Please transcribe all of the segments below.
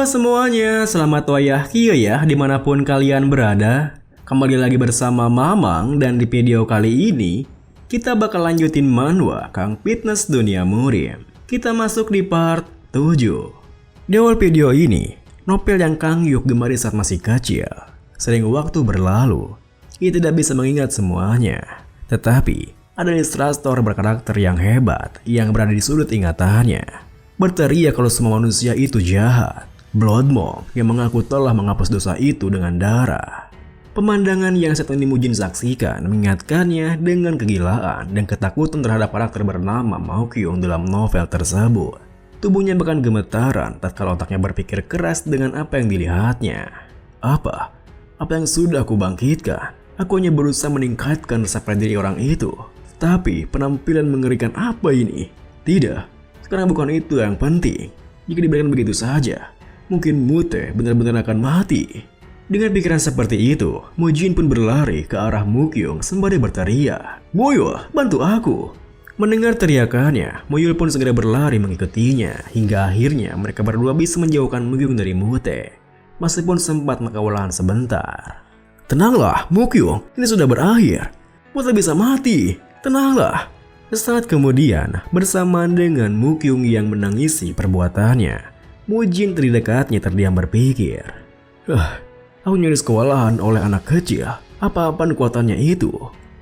Semuanya, selamat wayah kia ya dimanapun kalian berada. Kembali lagi bersama Mamang dan di video kali ini kita bakal lanjutin manhwa Kang Fitness Dunia Murim. Kita masuk di part 7. Di awal video ini, novel yang Kang Hyuk gemari saat masih kecil. Sering waktu berlalu, ia tidak bisa mengingat semuanya. Tetapi, ada ilustrator berkarakter yang hebat yang berada di sudut ingatannya. Berteriak kalau semua manusia itu jahat. Blood Monk yang mengaku telah menghapus dosa itu dengan darah. Pemandangan yang saat ini Mujin saksikan mengingatkannya dengan kegilaan dan ketakutan terhadap karakter bernama Mao Kyung dalam novel tersebut. Tubuhnya bahkan gemetaran tatkala otaknya berpikir keras dengan apa yang dilihatnya. Apa yang sudah aku bangkitkan? Aku hanya berusaha meningkatkan rasa pada diri orang itu. Tapi penampilan mengerikan apa ini? Tidak, sekarang bukan itu yang penting. Jika dibiarkan begitu saja, mungkin Mute benar-benar akan mati. Dengan pikiran seperti itu, Mujin pun berlari ke arah Mukyung sembari berteriak, "Moyul, bantu aku!" Mendengar teriakannya, Moyul pun segera berlari mengikutinya, hingga akhirnya mereka berdua bisa menjauhkan Mukyung dari Mute. Meskipun sempat kewalahan sebentar. "Tenanglah, Mukyung, ini sudah berakhir. Mute bisa mati, tenanglah." Sesaat kemudian, bersamaan dengan Mukyung yang menangisi perbuatannya, Mujin terdekatnya terdiam berpikir. Aku nyaris kewalahan oleh anak kecil. Apa-apaan kekuatannya itu?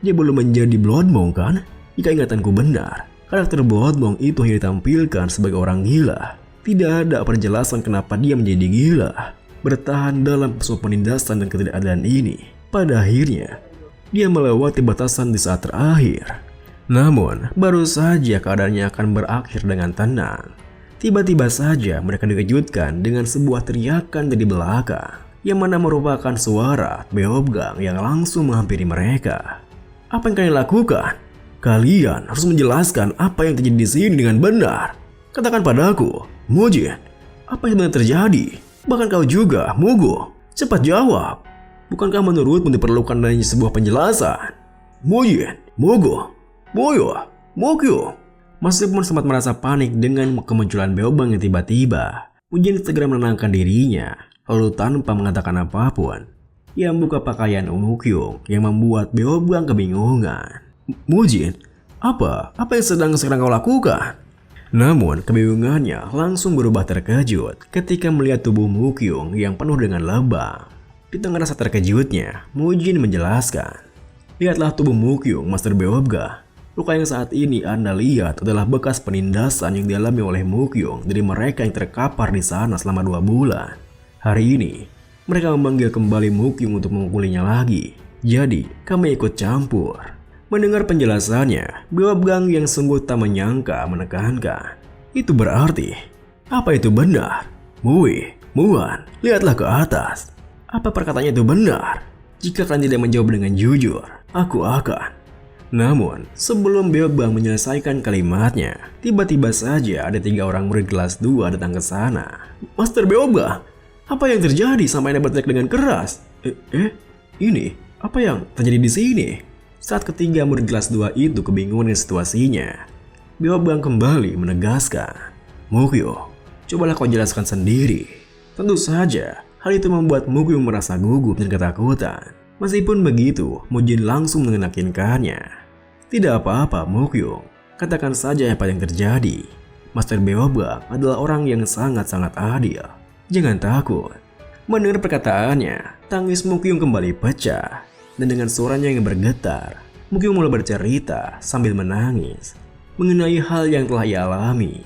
Dia belum menjadi Blood Monk kan? Jika ingatanku benar, karakter Blood Monk itu hanya ditampilkan sebagai orang gila. Tidak ada penjelasan kenapa dia menjadi gila. Bertahan dalam semua penindasan dan ketidakadilan ini. Pada akhirnya, dia melewati batasan di saat terakhir. Namun, baru saja keadaannya akan berakhir dengan tenang. Tiba-tiba saja mereka dikejutkan dengan sebuah teriakan dari belakang, yang mana merupakan suara Beobgang yang langsung menghampiri mereka. "Apa yang kalian lakukan? Kalian harus menjelaskan apa yang terjadi di sini dengan benar. Katakan padaku, Mujin, apa yang sebenarnya terjadi? Bahkan kau juga, Mugo, cepat jawab. Bukankah menurutmu diperlukan adanya sebuah penjelasan? Mujin, Mugo, Moyo, Mokyo." Meskipun sempat merasa panik dengan kemunculan Beobang yang tiba-tiba, Mujin segera menenangkan dirinya, lalu tanpa mengatakan apapun, ia membuka pakaian Mokyo yang membuat Beobang kebingungan. "Mujin, apa yang sedang kau lakukan?" Namun kebingungannya langsung berubah terkejut ketika melihat tubuh Mokyo yang penuh dengan lebam. Di tengah rasa terkejutnya, Mujin menjelaskan, "Lihatlah tubuh Mokyo, Master Beobga. Luka yang saat ini Anda lihat adalah bekas penindasan yang dialami oleh Mukyung dari mereka yang terkapar di sana selama 2 bulan. Hari ini, mereka memanggil kembali Mukyung untuk memukulinya lagi. Jadi, kami ikut campur." Mendengar penjelasannya, Beobgang yang sungguh tak menyangka menekankan, "Itu berarti, apa itu benar? Mui, Muan, lihatlah ke atas. Apa perkataannya itu benar? Jika kalian tidak menjawab dengan jujur, aku akan..." Namun, sebelum Beobgang menyelesaikan kalimatnya, tiba-tiba saja ada 3 orang murid kelas 2 datang ke sana. "Master Beobgang, apa yang terjadi sampai Anda berteriak dengan keras? Ini, apa yang terjadi di sini?" Saat ketiga murid kelas 2 itu kebingungan dengan situasinya, Beobgang kembali menegaskan, "Mokyo, cobalah kau jelaskan sendiri." Tentu saja, hal itu membuat Mokyo merasa gugup dan ketakutan. Meskipun begitu, Mujin langsung meyakinkannya. "Tidak apa-apa, Mokyo. Katakan saja apa yang terjadi. Master Beobgang adalah orang yang sangat-sangat adil. Jangan takut." Mendengar perkataannya, tangis Mokyo kembali pecah. Dan dengan suaranya yang bergetar, Mokyo mulai bercerita sambil menangis mengenai hal yang telah ia alami.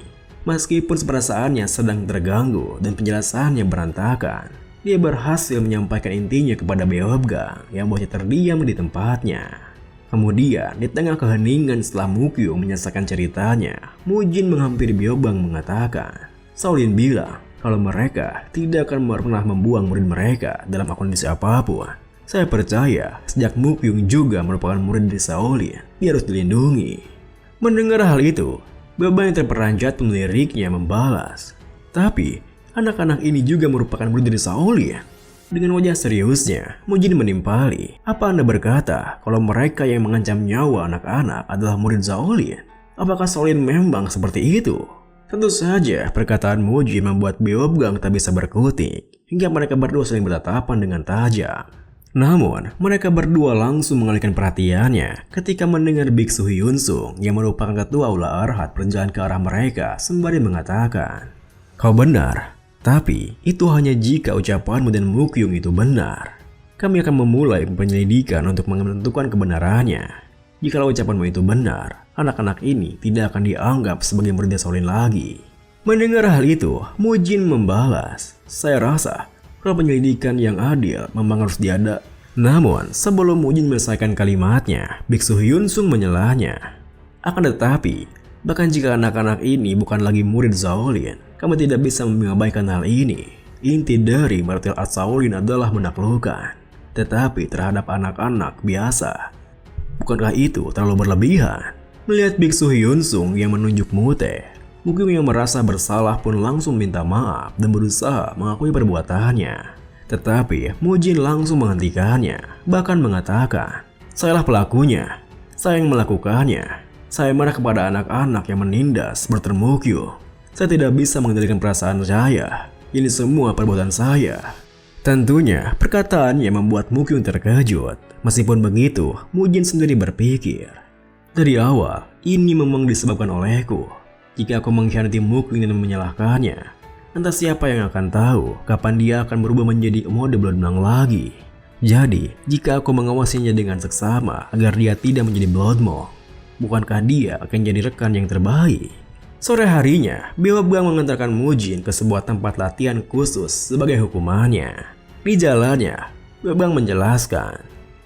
Meskipun perasaannya sedang terganggu dan penjelasannya berantakan, dia berhasil menyampaikan intinya kepada Beobgang yang membuatnya terdiam di tempatnya. Kemudian, di tengah keheningan setelah Mokyo menyelesaikan ceritanya, Mujin menghampiri Beobgang mengatakan, "Shaolin bilang kalau mereka tidak akan pernah membuang murid mereka dalam kondisi apapun. Saya percaya sejak Mokyo juga merupakan murid dari Shaolin, dia harus dilindungi." Mendengar hal itu, Beobgang yang terperanjat meliriknya membalas, "Tapi anak-anak ini juga merupakan murid dari Shaolin." Dengan wajah seriusnya, Mujin menimpali, "Apa Anda berkata kalau mereka yang mengancam nyawa anak-anak adalah murid Shaolin? Apakah Shaolin memang seperti itu?" Tentu saja perkataan Mujin membuat Beobgang tak bisa berkutik, hingga mereka berdua saling bertatapan dengan tajam. Namun, mereka berdua langsung mengalihkan perhatiannya ketika mendengar Biksu Hyunsung yang merupakan ketua Aula Arhat berjalan ke arah mereka sembari mengatakan, "Kau benar, tapi itu hanya jika ucapanmu dan Mukyung itu benar. Kami akan memulai penyelidikan untuk menentukan kebenarannya. Jika ucapanmu itu benar, anak-anak ini tidak akan dianggap sebagai murid Shaolin lagi." Mendengar hal itu, Mujin membalas, "Saya rasa kalau penyelidikan yang adil memang harus diada." Namun, sebelum Mujin menyelesaikan kalimatnya, Biksu Hyunsung menyelahnya, "Akan tetapi, bahkan jika anak-anak ini bukan lagi murid Shaolin, kami tidak bisa mengabaikan hal ini. Inti dari martial art Shaolin adalah menaklukkan, tetapi terhadap anak-anak biasa. Bukankah itu terlalu berlebihan?" Melihat Biksu Hyunsung yang menunjuk Mute, Mukyung yang merasa bersalah pun langsung minta maaf dan berusaha mengakui perbuatannya. Tetapi Mujin langsung menghentikannya, bahkan mengatakan, "Sayalah pelakunya, saya yang melakukannya. Saya marah kepada anak-anak yang menindas bertemu Mukyung. Saya tidak bisa mengendalikan perasaan saya. Ini semua perbuatan saya." Tentunya perkataannya membuat Mukyung terkejut. Meskipun begitu, Mujin sendiri berpikir, "Dari awal, ini memang disebabkan olehku. Jika aku mengkhianati Mukyung dan menyalahkannya, entah siapa yang akan tahu kapan dia akan berubah menjadi mode Blood Monk lagi. Jadi, jika aku mengawasinya dengan seksama agar dia tidak menjadi Blood Monk, bukankah dia akan jadi rekan yang terbaik?" Sore harinya, Beobgang mengantarkan Mujin ke sebuah tempat latihan khusus sebagai hukumannya. Di jalannya, Beobgang menjelaskan,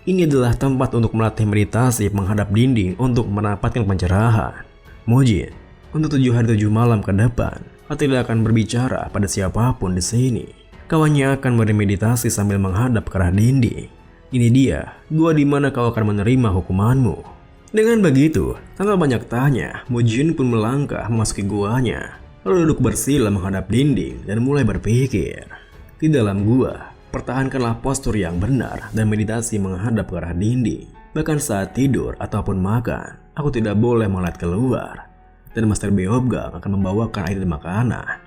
ini adalah tempat untuk melatih meditasi menghadap dinding untuk mendapatkan pencerahan. "Mujin, untuk 7 hari 7 malam ke depan, kau tidak akan berbicara pada siapapun di sini. Kau hanya akan bermeditasi sambil menghadap ke arah dinding. Ini dia, gua di mana kau akan menerima hukumanmu." Dengan begitu, tanpa banyak tanya, Mujin pun melangkah memasuki guanya, lalu duduk bersila menghadap dinding dan mulai berpikir. Di dalam gua, pertahankanlah postur yang benar dan meditasi menghadap ke arah dinding. Bahkan saat tidur ataupun makan, aku tidak boleh melihat keluar. Dan Master Beobgang akan membawakan air dan makanan.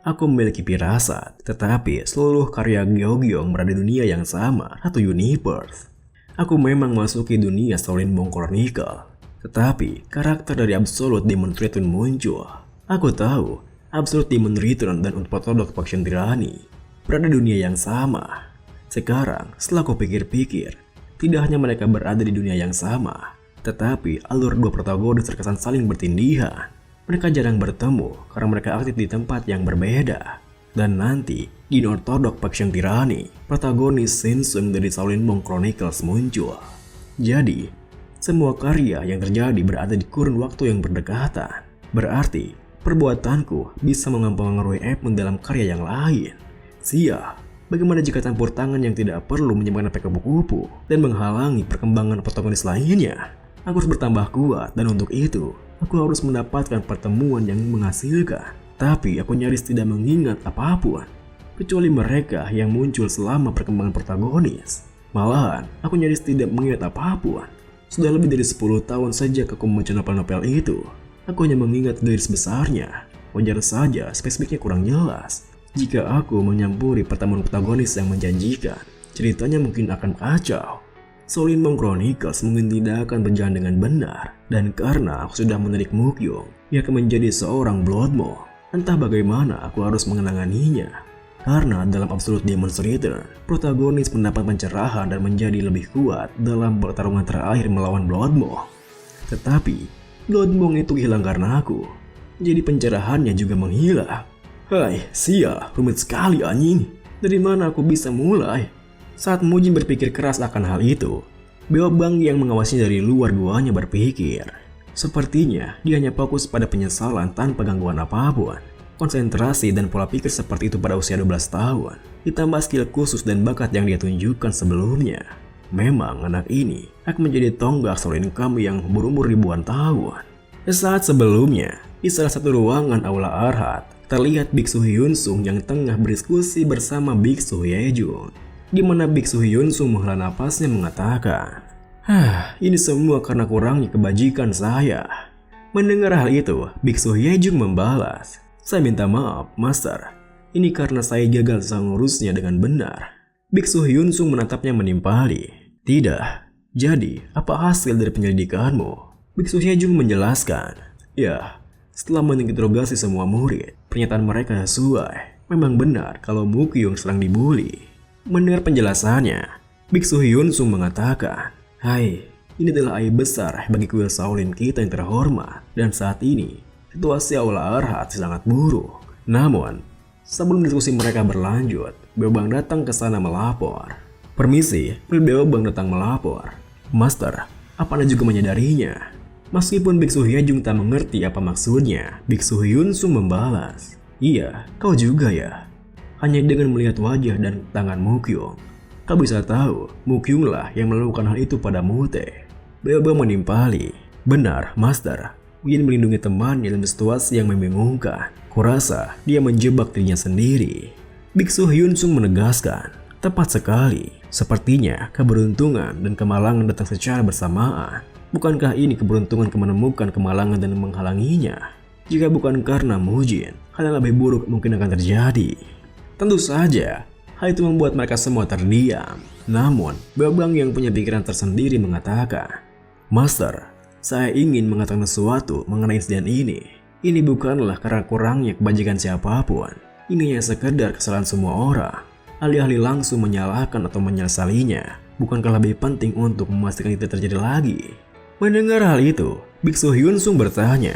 Aku memiliki firasat, tetapi seluruh karya Gyeonggyong berada di dunia yang sama, satu universe. Aku memang memasuki dunia Shaolin Monk Chronicle, tetapi karakter dari Absolute Demon Return muncul. Aku tahu Absolute Demon Return dan Unorthodox Faction Tyranny berada di dunia yang sama. Sekarang, setelah aku pikir-pikir, tidak hanya mereka berada di dunia yang sama, tetapi alur dua protagonis terkesan saling bertindihan. Mereka jarang bertemu karena mereka aktif di tempat yang berbeda. Dan nanti, di Unorthodox Faction Tyranny, protagonis Shinsung dari Shaolin Monk Chronicles muncul. Jadi, semua karya yang terjadi berada di kurun waktu yang berdekatan. Berarti, perbuatanku bisa mempengaruhi event dalam karya yang lain. Siap, bagaimana jika campur tangan yang tidak perlu menyimpan efek kupu-kupu dan menghalangi perkembangan protagonis lainnya? Aku harus bertambah kuat dan untuk itu, aku harus mendapatkan pertemuan yang menghasilkan. Tapi aku nyaris tidak mengingat apapun, kecuali mereka yang muncul selama perkembangan protagonis. Malahan, aku nyaris tidak mengingat apapun. Sudah lebih dari 10 tahun sejak aku membaca novel-novel itu. Aku hanya mengingat garis besarnya. Wajar saja spesifiknya kurang jelas. Jika aku menyampuri pertemuan protagonis yang menjanjikan, ceritanya mungkin akan kacau. Shaolin Monk Chronicles mungkin tidak akan berjalan dengan benar. Dan karena aku sudah menarik Mukyung, ia akan menjadi seorang Blood Monk. Entah bagaimana aku harus mengenanganinya. Karena dalam Absolute Demon's Return, protagonis mendapat pencerahan dan menjadi lebih kuat dalam pertarungan terakhir melawan Blood Monk. Tetapi, Blood Monk itu hilang karena aku. Jadi pencerahannya juga menghilang. Sial, rumit sekali anjing. Dari mana aku bisa mulai? Saat Mujin berpikir keras akan hal itu, Beobgang yang mengawasinya dari luar guanya berpikir. Sepertinya dia hanya fokus pada penyesalan tanpa gangguan apapun. Konsentrasi dan pola pikir seperti itu pada usia 12 tahun, ditambah skill khusus dan bakat yang dia tunjukkan sebelumnya. Memang anak ini akan menjadi tonggak Shaolin kami yang berumur ribuan tahun. Saat sebelumnya, di salah satu ruangan Aula Arhat, terlihat Biksu Hyunsung yang tengah berdiskusi bersama Biksu Hyejun, di mana Biksu Hyunsung menghela napasnya mengatakan, ini semua karena kurangnya kebajikan saya. Mendengar hal itu, Biksu Hyejung membalas, "Saya minta maaf, Master. Ini karena saya gagal mengurusnya dengan benar." Biksu Hyunsung menatapnya menimpali. "Tidak. Jadi, apa hasil dari penyelidikanmu?" Biksu Hyejung menjelaskan, "Ya, setelah menginterogasi semua murid, pernyataan mereka sesuai. Memang benar kalau Mukyung sedang dibully." Mendengar penjelasannya, Biksu Hyunsung mengatakan, "Hai, ini adalah aib besar bagi kuil Shaolin kita yang terhormat. Dan saat ini, situasi Aula Arhat sangat buruk." Namun, sebelum diskusi mereka berlanjut, Beobang datang ke sana melapor. "Permisi, Beobang datang melapor. Master, apa Anda juga menyadarinya?" Meskipun Biksu Hyejung tak mengerti apa maksudnya, Biksu Hyunsung membalas, "Iya, kau juga ya. Hanya dengan melihat wajah dan tangan Mukyung, kau bisa tahu Mukyung lah yang melakukan hal itu pada Mute." Beobang menimpali, "Benar, Master. Ingin melindungi temannya dalam situasi yang membingungkan. Kurasa dia menjebak dirinya sendiri." Biksu Hyunsung menegaskan, "Tepat sekali. Sepertinya keberuntungan dan kemalangan datang secara bersamaan. Bukankah ini keberuntungan menemukan kemalangan dan menghalanginya? Jika bukan karena Mujin, hal yang lebih buruk mungkin akan terjadi." Tentu saja, hal itu membuat mereka semua terdiam. Namun, Beobang yang punya pikiran tersendiri mengatakan, "Master, saya ingin mengatakan sesuatu mengenai insiden ini. Ini bukanlah karena kurangnya kebajikan siapapun. Ini hanya sekedar kesalahan semua orang. Alih-alih langsung menyalahkan atau menyesalinya, bukankah lebih penting untuk memastikan itu terjadi lagi?" Mendengar hal itu, Biksu Hyunsung bertanya,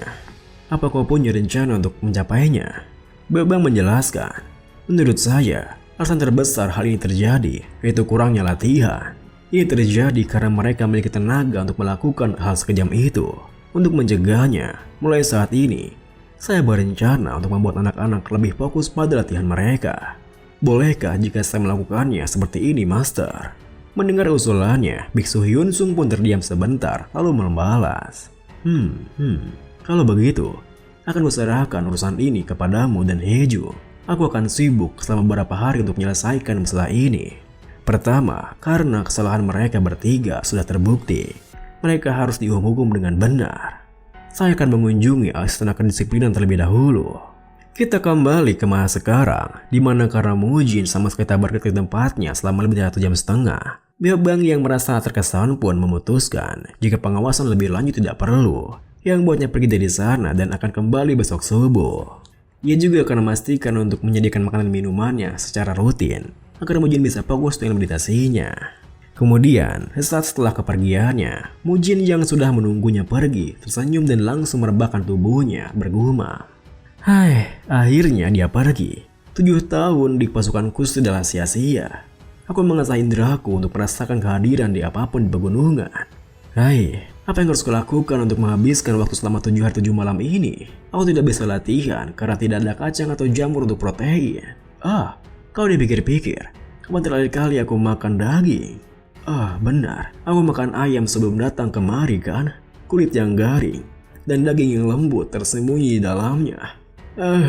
"Apa kau punya rencana untuk mencapainya?" Beobang menjelaskan, "Menurut saya, alasan terbesar hal ini terjadi yaitu kurangnya latihan. Ini terjadi karena mereka memiliki tenaga untuk melakukan hal sekejam itu. Untuk mencegahnya, mulai saat ini, saya berencana untuk membuat anak-anak lebih fokus pada latihan mereka. Bolehkah jika saya melakukannya seperti ini, Master?" Mendengar usulannya, Biksu Hyunsung pun terdiam sebentar lalu membalas, Kalau begitu, akan kuserahkan urusan ini kepadamu dan Heju. Aku akan sibuk selama beberapa hari untuk menyelesaikan masalah ini. Pertama, karena kesalahan mereka bertiga sudah terbukti. Mereka harus dihukum dengan benar. Saya akan mengunjungi Istana Kedisiplinan terlebih dahulu." Kita kembali ke masa sekarang, di mana karena Mujin sama sekali tak berkelit di tempatnya selama lebih dari 1,5 jam. Beobang yang merasa terkesan pun memutuskan jika pengawasan lebih lanjut tidak perlu, yang buatnya pergi dari sana dan akan kembali besok subuh. Ia juga akan memastikan untuk menyediakan makanan minumannya secara rutin, agar Mujin bisa fokus dengan meditasinya. Kemudian, sesaat setelah kepergiannya, Mujin yang sudah menunggunya pergi, tersenyum dan langsung merebahkan tubuhnya, bergumam, "Hai, akhirnya dia pergi. 7 tahun di pasukanku sudah sia-sia. Aku mengasah indraku untuk merasakan kehadiran di apapun di pegunungan. Hai, apa yang harus kulakukan untuk menghabiskan waktu selama 7 hari 7 malam ini? Aku tidak bisa latihan karena tidak ada kacang atau jamur untuk protein. Kau dipikir-pikir, kapan terakhir kali aku makan daging? Benar, aku makan ayam sebelum datang kemari kan? Kulit yang garing dan daging yang lembut tersembunyi di dalamnya.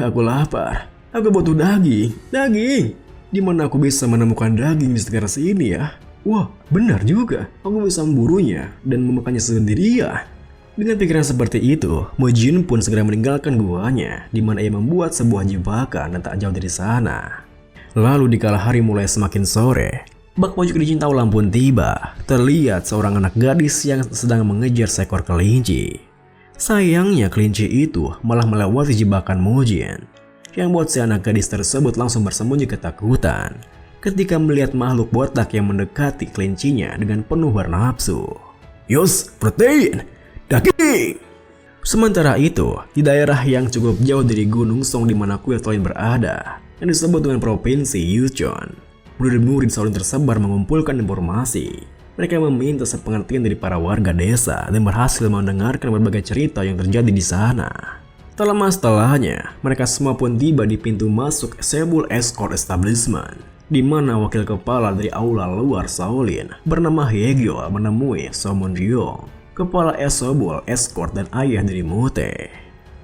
Aku lapar. Aku butuh daging. Daging! Di mana aku bisa menemukan daging di sekitar sini ya? Wah, benar juga. Aku bisa memburunya dan memakannya sendirian." Dengan pikiran seperti itu, Mujin pun segera meninggalkan guanya, di mana ia membuat sebuah jebakan dan tak jauh dari sana. Lalu dikala hari mulai semakin sore, bak pojok di Cintaulang pun tiba. Terlihat seorang anak gadis yang sedang mengejar seekor kelinci. Sayangnya kelinci itu malah melewati jebakan Mujin, yang buat si anak gadis tersebut langsung bersembunyi ketakutan ketika melihat makhluk botak yang mendekati kelincinya dengan penuh bernafsu. "Yos, protein! Daging!" Sementara itu, di daerah yang cukup jauh dari Gunung Song di mana kuil Shaolin berada, yang disebut dengan Provinsi Yuchon, murid-murid Shaolin tersebar mengumpulkan informasi. Mereka meminta sepengertian dari para warga desa dan berhasil mendengarkan berbagai cerita yang terjadi di sana. Tak lama setelahnya, mereka semua pun tiba di pintu masuk Sebul Escort Establishment, di mana wakil kepala dari aula luar Shaolin bernama Hyegyo menemui Somon Ryong, kepala Sebul Escort dan ayah dari Mute.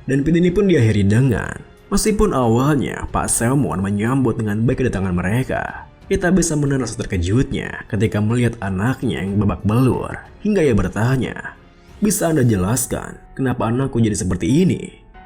Dan pintu ini pun diakhiri dengan, meskipun awalnya Pak Somon menyambut dengan baik kedatangan mereka, kita bisa menahan rasa terkejutnya ketika melihat anaknya yang babak belur, hingga ia bertanya, Bisa Anda jelaskan kenapa anakku jadi seperti ini?